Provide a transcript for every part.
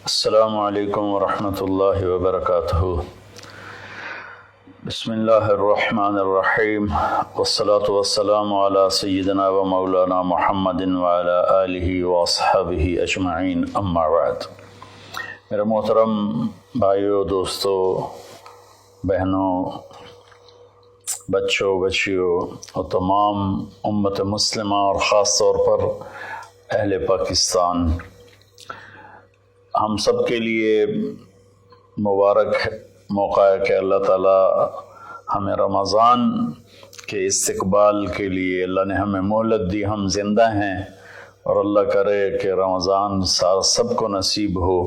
السلام علیکم ورحمۃ اللہ وبرکاتہ۔ بسم اللہ الرحمن الرحیم، والصلاة والسلام علی سیدنا و مولانا محمد وعلی آلہ واصحابہ اجمعین، اما بعد۔ میرے محترم بھائیوں، دوستوں، بہنوں، بچوں، بچیوں اور تمام امت مسلمہ اور خاص طور پر اہل پاکستان، ہم سب کے لیے مبارک موقع ہے کہ اللہ تعالیٰ ہمیں رمضان کے استقبال کے لیے اللہ نے ہمیں مہلت دی، ہم زندہ ہیں، اور اللہ کرے کہ رمضان سب کو نصیب ہو۔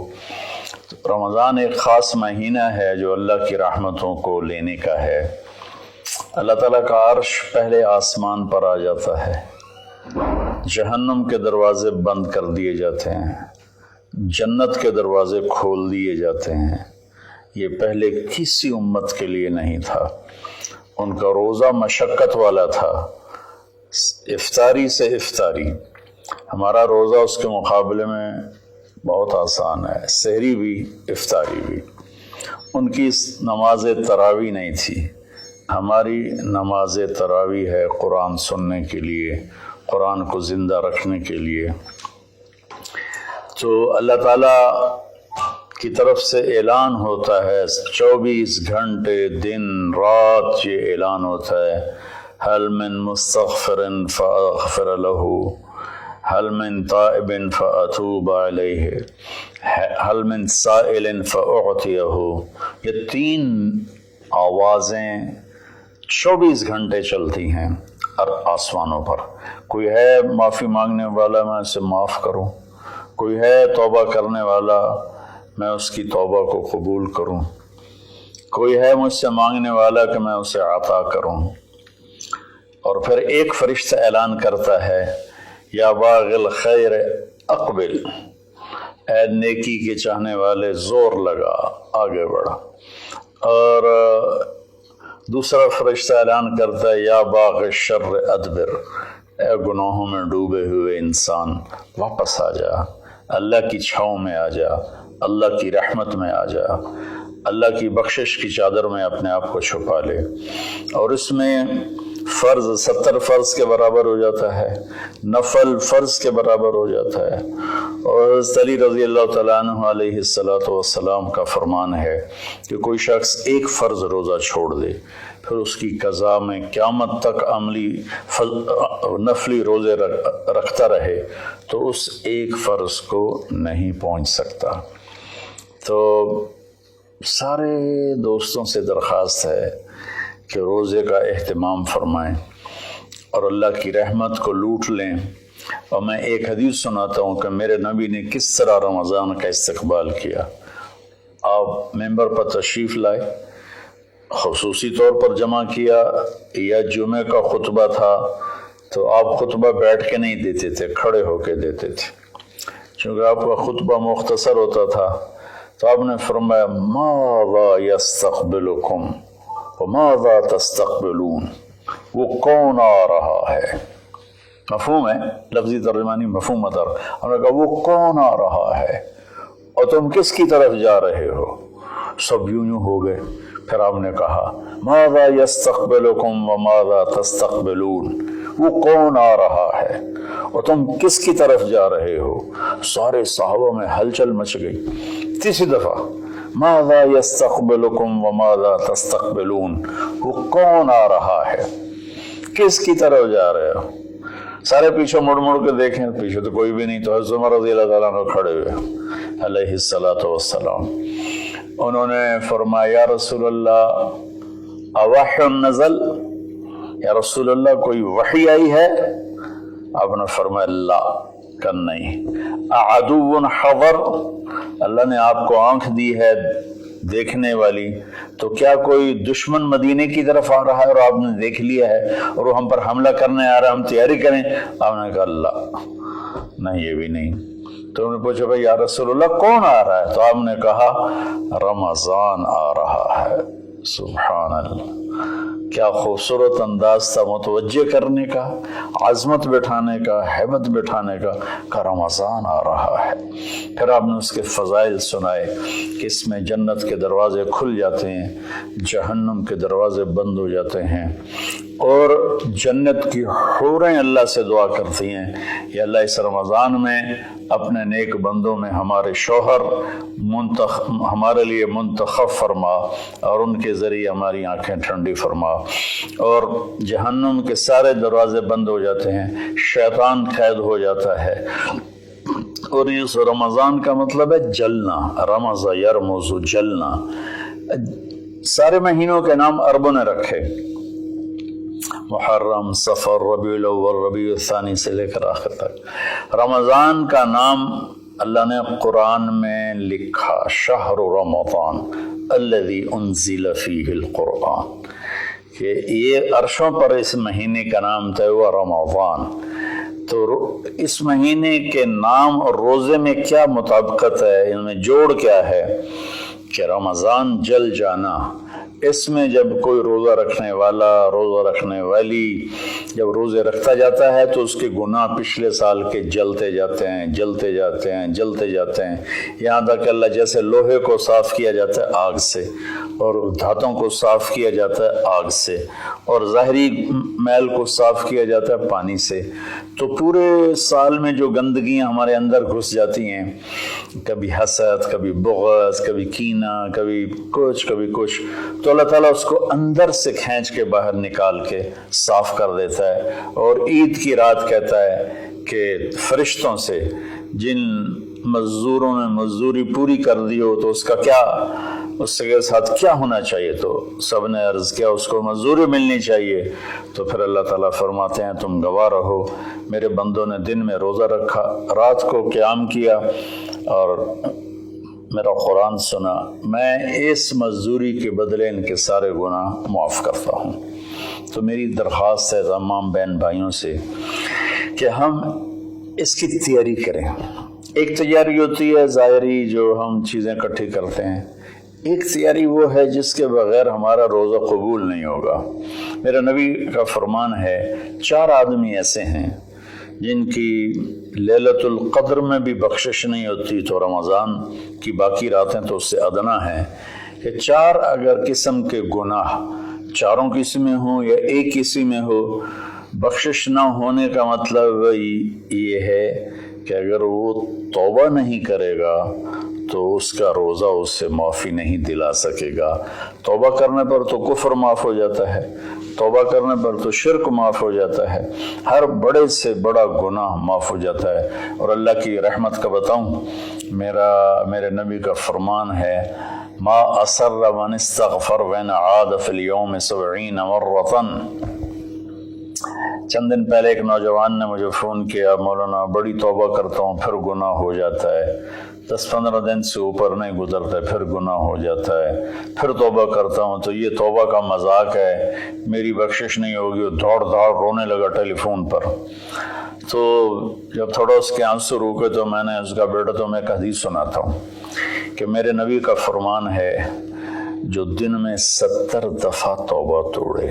رمضان ایک خاص مہینہ ہے جو اللہ کی رحمتوں کو لینے کا ہے۔ اللہ تعالیٰ کا عرش پہلے آسمان پر آ جاتا ہے، جہنم کے دروازے بند کر دیے جاتے ہیں، جنت کے دروازے کھول دیے جاتے ہیں۔ یہ پہلے کسی امت کے لیے نہیں تھا۔ ان کا روزہ مشقت والا تھا، افطاری سے افطاری۔ ہمارا روزہ اس کے مقابلے میں بہت آسان ہے، سحری بھی افطاری بھی۔ ان کی نماز تراویح نہیں تھی، ہماری نماز تراویح ہے قرآن سننے کے لیے، قرآن کو زندہ رکھنے کے لیے۔ تو اللہ تعالیٰ کی طرف سے اعلان ہوتا ہے، 24 گھنٹے دن رات یہ اعلان ہوتا ہے، هل من مستغفر فاغفر له، هل من تائب فاتوب علیہ، هل من سائل فاعطیہ۔ یہ تین آوازیں 24 گھنٹے چلتی ہیں آسمانوں پر۔ کوئی ہے معافی مانگنے والا، میں اسے معاف کروں، کوئی ہے توبہ کرنے والا، میں اس کی توبہ کو قبول کروں، کوئی ہے مجھ سے مانگنے والا کہ میں اسے عطا کروں۔ اور پھر ایک فرشتہ اعلان کرتا ہے، یا باغ الخیر اقبل، اے نیکی کے چاہنے والے زور لگا، آگے بڑھا۔ اور دوسرا فرشتہ اعلان کرتا ہے، یا باغ الشر ادبر، اے گناہوں میں ڈوبے ہوئے انسان واپس آ جا، اللہ کی چھاؤں میں آ جا، اللہ کی رحمت میں آ جا، اللہ کی بخشش کی چادر میں اپنے آپ کو چھپا لے۔ اور اس میں فرض 70 فرض کے برابر ہو جاتا ہے، نفل فرض کے برابر ہو جاتا ہے۔ اور حضرت علی رضی اللہ تعالیٰ عنہ علیہ السلام کا فرمان ہے کہ کوئی شخص ایک فرض روزہ چھوڑ دے، پھر اس کی قضا میں قیامت تک عملی نفلی روزے رکھتا رہے تو اس ایک فرض کو نہیں پہنچ سکتا۔ تو سارے دوستوں سے درخواست ہے کہ روزے کا اہتمام فرمائیں اور اللہ کی رحمت کو لوٹ لیں۔ اور میں ایک حدیث سناتا ہوں کہ میرے نبی نے کس طرح رمضان کا استقبال کیا۔ آپ ممبر پر تشریف لائے، خصوصی طور پر جمع کیا، یا جمعہ کا خطبہ تھا تو آپ خطبہ بیٹھ کے نہیں دیتے تھے، کھڑے ہو کے دیتے تھے، چونکہ آپ کا خطبہ مختصر ہوتا تھا۔ تو آپ نے فرمایا، ماذا یستقبلکم وماذا تستقبلون، وہ کون آ رہا ہے؟ مفہوم ہے، لفظی ترجمانی مفہوم مدر۔ ہم نے کہا وہ کون آ رہا ہے اور تم کس کی طرف جا رہے ہو؟ سب یوں ہو گئے۔ پھر آپ نے کہا، ماذا یستقبلکم وماذا تستقبلون، وہ کون آ رہا ہے اور تم کس کی طرف جا رہے ہو؟ سارے صحابہ میں ہلچل مچ گئی۔ تیسری دفعہ، ماذا یستقبلکم وماذا تستقبلون، وہ کون آ رہا ہے، کس کی طرف جا رہے ہو؟ سارے پیچھے مڑ مڑ کے دیکھیں، پیچھے تو کوئی بھی نہیں۔ تو حضرت عمر رضی اللہ تعالیٰ عنہ کھڑے ہوئے علیہ السلام، انہوں نے فرمایا، یا رسول اللہ اوحی نزل، یا رسول اللہ کوئی وحی آئی ہے؟ آپ نے فرمایا، لا، کہ نہیں۔ اعدو حضر، اللہ نے آپ کو آنکھ دی ہے دیکھنے والی، تو کیا کوئی دشمن مدینے کی طرف آ رہا ہے اور آپ نے دیکھ لیا ہے اور وہ ہم پر حملہ کرنے آ رہا ہے، ہم تیاری کریں؟ آپ نے کہا، اللہ، نہیں، یہ بھی نہیں۔ تو انہوں نے پوچھا، بھائی یا رسول اللہ کون آ رہا ہے؟ تو آپ نے کہا، رمضان آ رہا ہے۔ سبحان اللہ، کیا خوبصورت انداز تھا متوجہ کرنے کا، عظمت بٹھانے کا، ہیبت بٹھانے کا رمضان آ رہا ہے۔ پھر آپ نے اس کے فضائل سنائے کہ اس میں جنت کے دروازے کھل جاتے ہیں، جہنم کے دروازے بند ہو جاتے ہیں، اور جنت کی حوریں اللہ سے دعا کرتی ہیں یا اللہ اس رمضان میں اپنے نیک بندوں میں ہمارے شوہر ہمارے لیے منتخب فرما اور ان کے ذریعے ہماری آنکھیں ٹھنڈی فرما۔ اور جہنم کے سارے دروازے بند ہو جاتے ہیں، شیطان قید ہو جاتا ہے۔ اور اس رمضان کا مطلب ہے جلنا، رمض یرمز، جلنا۔ سارے مہینوں کے نام عربوں نے رکھے، محرم، صفر، ربیع الاول، ربیع الثانی سے لے کر آخر تک۔ رمضان کا نام اللہ نے قرآن میں لکھا، شہر رمضان الذی انزل فیہ القرآن، کہ یہ عرشوں پر اس مہینے کا نام طے ہوا رمضان۔ تو اس مہینے کے نام اور روزے میں کیا مطابقت ہے، ان میں جوڑ کیا ہے کہ رمضان جل جانا۔ اس میں جب کوئی روزہ رکھنے والا، روزہ رکھنے والی جب روزے رکھتا جاتا ہے تو اس کے گناہ پچھلے سال کے جلتے جاتے ہیں، جلتے جاتے ہیں، جلتے جاتے ہیں، یہاں تک کہ اللہ جیسے لوہے کو صاف کیا جاتا ہے آگ سے، اور دھاتوں کو صاف کیا جاتا ہے آگ سے، اور ظاہری میل کو صاف کیا جاتا ہے پانی سے، تو پورے سال میں جو گندگیاں ہمارے اندر گھس جاتی ہیں، کبھی حسد، کبھی بغض، کبھی کینہ، کبھی کچھ، تو اللہ تعالیٰ اس کو اندر سے کھینچ کے باہر نکال کے صاف کر دیتا ہے۔ اور عید کی رات کہتا ہے کہ فرشتوں سے جن مزدوروں نے مزدوری پوری کر دی ہو تو اس کا کیا، اس کے ساتھ کیا ہونا چاہیے، تو سب نے عرض کیا اس کو مزدوری ملنی چاہیے۔ تو پھر اللہ تعالیٰ فرماتے ہیں تم گواہ رہو، میرے بندوں نے دن میں روزہ رکھا، رات کو قیام کیا اور میرا قرآن سنا، میں اس مزدوری کے بدلے ان کے سارے گناہ معاف کرتا ہوں۔ تو میری درخواست ہے تمام بہن بھائیوں سے کہ ہم اس کی تیاری کریں۔ ایک تیاری ہوتی ہے ظاہری جو ہم چیزیں اکٹھی کرتے ہیں، ایک تیاری وہ ہے جس کے بغیر ہمارا روزہ قبول نہیں ہوگا۔ میرا نبی کا فرمان ہے 4 آدمی ایسے ہیں جن کی لیلۃ القدر میں بھی بخشش نہیں ہوتی تو رمضان کی باقی راتیں تو اس سے ادنا ہیں، کہ 4 اگر قسم کے گناہ، چاروں کسی میں ہوں یا ایک کسی میں ہو، بخشش نہ ہونے کا مطلب یہ ہے کہ اگر وہ توبہ نہیں کرے گا تو اس کا روزہ اس سے معافی نہیں دلا سکے گا۔ توبہ کرنے پر تو کفر معاف ہو جاتا ہے، توبہ کرنے پر تو شرک معاف ہو جاتا ہے، ہر بڑے سے بڑا گناہ معاف ہو جاتا ہے۔ اور اللہ کی رحمت کا بتاؤں، میرے نبی کا فرمان ہے ما اصر من استغفر وین عاد فی اليوم 70 مرۃ۔ چند دن پہلے ایک نوجوان نے مجھے فون کیا، مولانا بڑی توبہ کرتا ہوں پھر گناہ ہو جاتا ہے، 10-15 دن سے اوپر نہیں گزرتا ہے پھر گناہ ہو جاتا ہے، پھر توبہ کرتا ہوں تو یہ توبہ کا مذاق ہے، میری بخشش نہیں ہوگی۔ وہ دوڑ رونے لگا ٹیلی فون پر۔ تو جب تھوڑا اس کے آنسو روکے تو میں نے اس کا بیٹا تو میں ایک حدیث سناتا ہوں کہ میرے نبی کا فرمان ہے جو دن میں 70 دفعہ توبہ توڑے،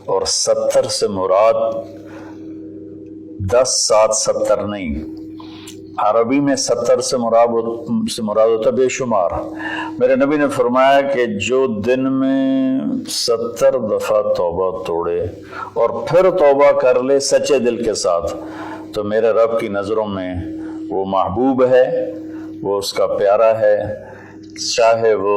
اور 70 سے مراد 10 7 70 نہیں، عربی میں 70 سے مراد ہوتا بے شمار۔ میرے نبی نے فرمایا کہ جو دن میں 70 دفعہ توبہ توڑے اور پھر توبہ کر لے سچے دل کے ساتھ، تو میرے رب کی نظروں میں وہ محبوب ہے، وہ اس کا پیارا ہے، چاہے وہ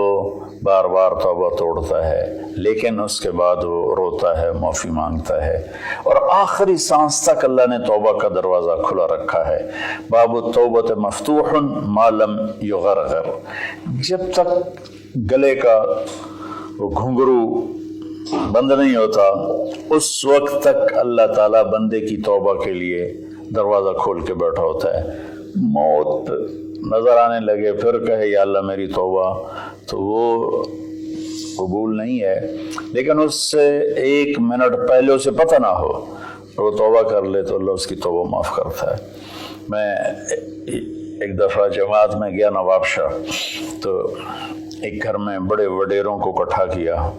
بار بار توبہ توڑتا ہے لیکن اس کے بعد وہ روتا ہے، معافی مانگتا ہے، اور آخری سانس تک اللہ نے توبہ کا دروازہ کھلا رکھا ہے۔ باب التوبۃ مفتوح ما لم یغرغر، جب تک گلے کا وہ گھنگرو بند نہیں ہوتا اس وقت تک اللہ تعالیٰ بندے کی توبہ کے لیے دروازہ کھول کے بیٹھا ہوتا ہے۔ موت نظر آنے لگے پھر کہے یا اللہ میری توبہ، تو وہ قبول نہیں ہے، لیکن اس سے 1 منٹ پہلے اسے پتہ نہ ہو وہ توبہ کر لے تو اللہ اس کی توبہ معاف کرتا ہے۔ میں ایک دفعہ جماعت میں گیا نواب شاہ، تو ایک گھر میں بڑے وڈیروں کو اکٹھا کیا،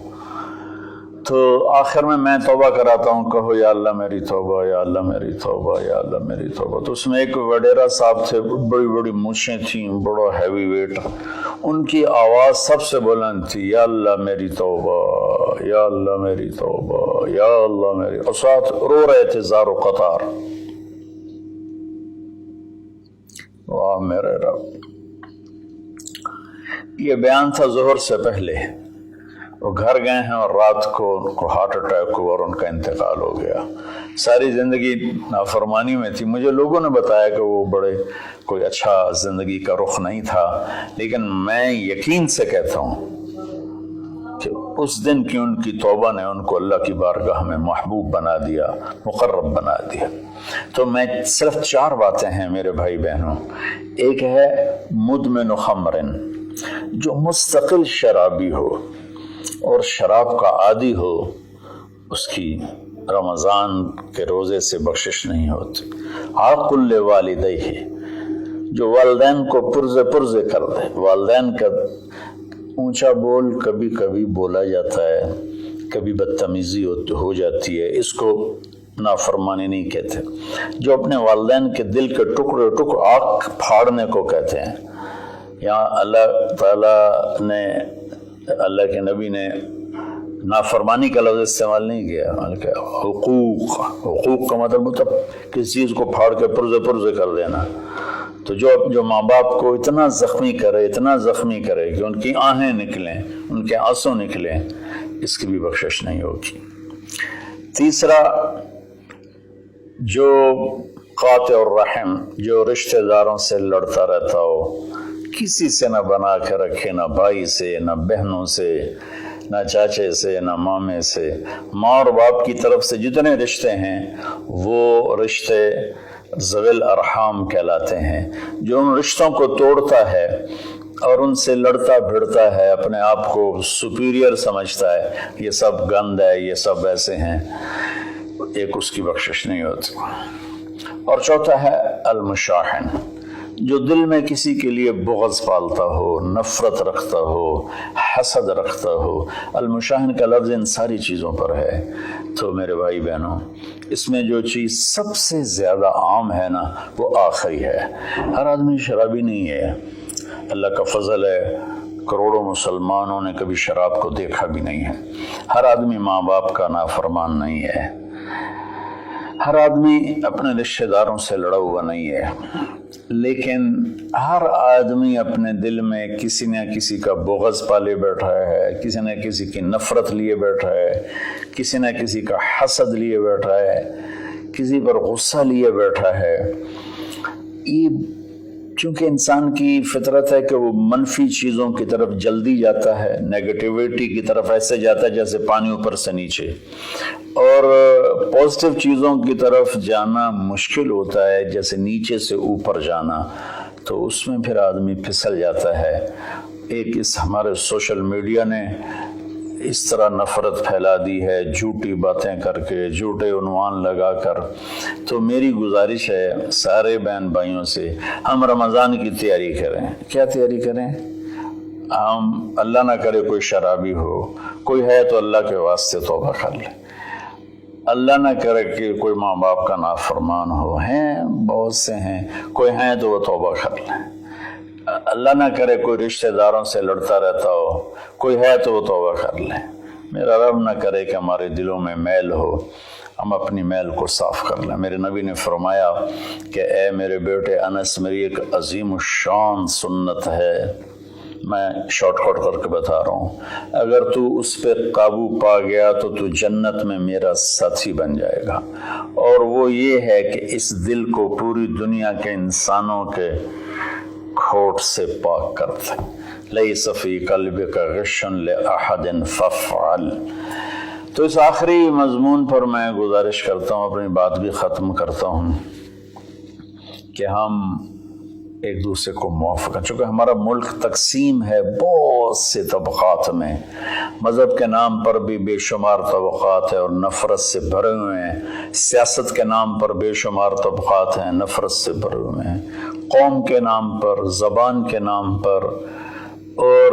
تو آخر میں توبہ کراتا ہوں، کہو یا اللہ میری توبہ، یا اللہ میری توبہ، یا اللہ میری توبہ۔ تو اس میں ایک وڈیرا صاحب تھے، بڑی بڑی مونچھیں تھیں، بڑا ہیوی ویٹ، ان کی آواز سب سے بلند تھی، یا اللہ میری توبہ، یا اللہ میری توبہ، یا اللہ میری، اور ساتھ رو رہے تھے زار و قطار۔ واہ میرے رب! یہ بیان تھا ظہر سے پہلے۔ وہ گھر گئے ہیں اور رات کو ان کو ہارٹ اٹیک ہوا اور ان کا انتقال ہو گیا۔ ساری زندگی نافرمانی میں تھی۔ مجھے لوگوں نے بتایا کہ وہ بڑے کوئی اچھا زندگی کا رخ نہیں تھا، لیکن میں یقین سے کہتا ہوں کہ اس دن کی ان کی توبہ نے ان کو اللہ کی بارگاہ میں محبوب بنا دیا، مقرب بنا دیا۔ تو میں صرف 4 باتیں ہیں میرے بھائی بہنوں۔ ایک ہے مدمن خمرن، جو مستقل شرابی ہو اور شراب کا عادی ہو، اس کی رمضان کے روزے سے بخشش نہیں ہوتی۔ عاق لوالدیہ، جو والدین کو پرزے کر دے۔ والدین کا اونچا بول کبھی کبھی بولا جاتا ہے، کبھی بدتمیزی ہو جاتی ہے، اس کو نافرمانی نہیں کہتے۔ جو اپنے والدین کے دل کے ٹکڑے آنکھ پھاڑنے کو کہتے ہیں۔ یہاں اللہ تعالیٰ نے، اللہ کے نبی نے نافرمانی کا لفظ استعمال نہیں کیا، بلکہ حقوق کا مطلب کسی چیز کو پھاڑ کے پرزے کر دینا۔ تو جو ماں باپ کو اتنا زخمی کرے کہ ان کی آہیں نکلیں، ان کے آنسو نکلیں، اس کی بھی بخشش نہیں ہوگی۔ تیسرا، جو قاطع الرحم، جو رشتہ داروں سے لڑتا رہتا ہو، کسی سے نہ بنا کے رکھے، نہ بھائی سے، نہ بہنوں سے، نہ چاچے سے، نہ مامے سے۔ ماں اور باپ کی طرف سے جتنے رشتے ہیں وہ رشتے ذوی الارحام کہلاتے ہیں۔ جو ان رشتوں کو توڑتا ہے اور ان سے لڑتا بھڑتا ہے، اپنے آپ کو سپیریئر سمجھتا ہے، یہ سب گند ہے، یہ سب ایسے ہیں، ایک اس کی بخشش نہیں ہوتی۔ اور چوتھا ہے المشاحن، جو دل میں کسی کے لیے بغض پالتا ہو، نفرت رکھتا ہو، حسد رکھتا ہو۔ المشاحن کا لفظ ان ساری چیزوں پر ہے۔ تو میرے بھائی بہنوں، اس میں جو چیز سب سے زیادہ عام ہے نا، وہ آخری ہے۔ ہر آدمی شرابی نہیں ہے، اللہ کا فضل ہے، کروڑوں مسلمانوں نے کبھی شراب کو دیکھا بھی نہیں ہے۔ ہر آدمی ماں باپ کا نافرمان نہیں ہے، ہر آدمی اپنے رشتہ داروں سے لڑا ہوا نہیں ہے، لیکن ہر آدمی اپنے دل میں کسی نہ کسی کا بغض پالے بیٹھا ہے، کسی نہ کسی کی نفرت لیے بیٹھا ہے، کسی نہ کسی کا حسد لیے بیٹھا ہے، کسی پر غصہ لیے بیٹھا ہے۔ یہ چونکہ انسان کی فطرت ہے کہ وہ منفی چیزوں کی طرف جلدی جاتا ہے، نیگیٹیویٹی کی طرف ایسے جاتا ہے جیسے پانی اوپر سے نیچے، اور پازیٹیو چیزوں کی طرف جانا مشکل ہوتا ہے جیسے نیچے سے اوپر جانا۔ تو اس میں پھر آدمی پھسل جاتا ہے۔ ایک اس ہمارے سوشل میڈیا نے اس طرح نفرت پھیلا دی ہے، جھوٹی باتیں کر کے، جھوٹے عنوان لگا کر۔ تو میری گزارش ہے سارے بہن بھائیوں سے، ہم رمضان کی تیاری کریں۔ کیا تیاری کریں؟ ہم اللہ نہ کرے کوئی شرابی ہو، کوئی ہے تو اللہ کے واسطے توبہ کر لے۔ اللہ نہ کرے کہ کوئی ماں باپ کا نافرمان ہو، ہیں بہت سے ہیں، کوئی ہیں تو وہ توبہ کر لیں۔ اللہ نہ کرے کوئی رشتہ داروں سے لڑتا رہتا ہو، کوئی ہے تو وہ توبہ کر لیں۔ میرا رب نہ کرے کہ ہمارے دلوں میں میل ہو، ہم اپنی میل کو صاف کر لیں۔ میرے نبی نے فرمایا کہ اے میرے بیٹے انس، میری ایک عظیم الشان سنت ہے، میں شارٹ کٹ کر کے بتا رہا ہوں، اگر تو اس پہ قابو پا گیا تو جنت میں میرا ساتھی بن جائے گا۔ اور وہ یہ ہے کہ اس دل کو پوری دنیا کے انسانوں کے کھوٹ سے پاک کر دے۔ لیس فی قلبک غش لأحد فافعل۔ تو اس آخری مضمون پر میں گزارش کرتا ہوں، اپنی بات بھی ختم کرتا ہوں، کہ ہم ایک دوسرے کو معاف کریں۔ چونکہ ہمارا ملک تقسیم ہے بہت سے طبقات میں، مذہب کے نام پر بھی بے شمار طبقات ہیں اور نفرت سے بھرے ہوئے ہیں، سیاست کے نام پر بے شمار طبقات ہیں، نفرت سے بھرے ہوئے ہیں، قوم کے نام پر، زبان کے نام پر، اور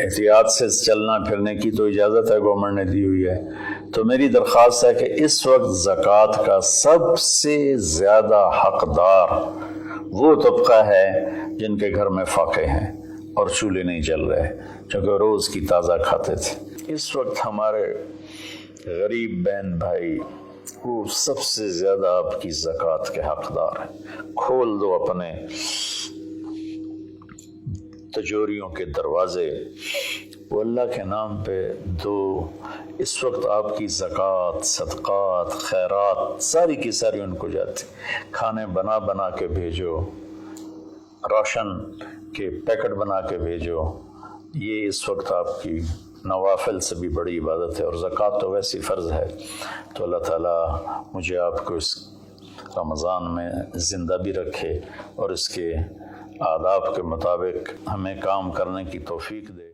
احتیاط سے چلنا پھرنے کی تو اجازت ہے، گورنمنٹ نے دی ہوئی ہے۔ تو میری درخواست ہے کہ اس وقت زکوٰۃ کا سب سے زیادہ حقدار وہ طبقہ ہے جن کے گھر میں فاقے ہیں اور چولہے نہیں جل رہے، چونکہ روز کی تازہ کھاتے تھے۔ اس وقت ہمارے غریب بہن بھائی وہ سب سے زیادہ آپ کی زکوٰۃ کے حقدار ہیں۔ کھول دو اپنے تجوریوں کے دروازے، وہ اللہ کے نام پہ دو۔ اس وقت آپ کی زکوٰۃ، صدقات، خیرات ساری کی ساری ان کو جاتی، کھانے بنا بنا کے بھیجو، راشن کے پیکٹ بنا کے بھیجو۔ یہ اس وقت آپ کی نوافل سے بھی بڑی عبادت ہے، اور زکوٰۃ تو ویسی فرض ہے۔ تو اللہ تعالیٰ مجھے آپ کو اس رمضان میں زندہ بھی رکھے اور اس کے آداب کے مطابق ہمیں کام کرنے کی توفیق دے۔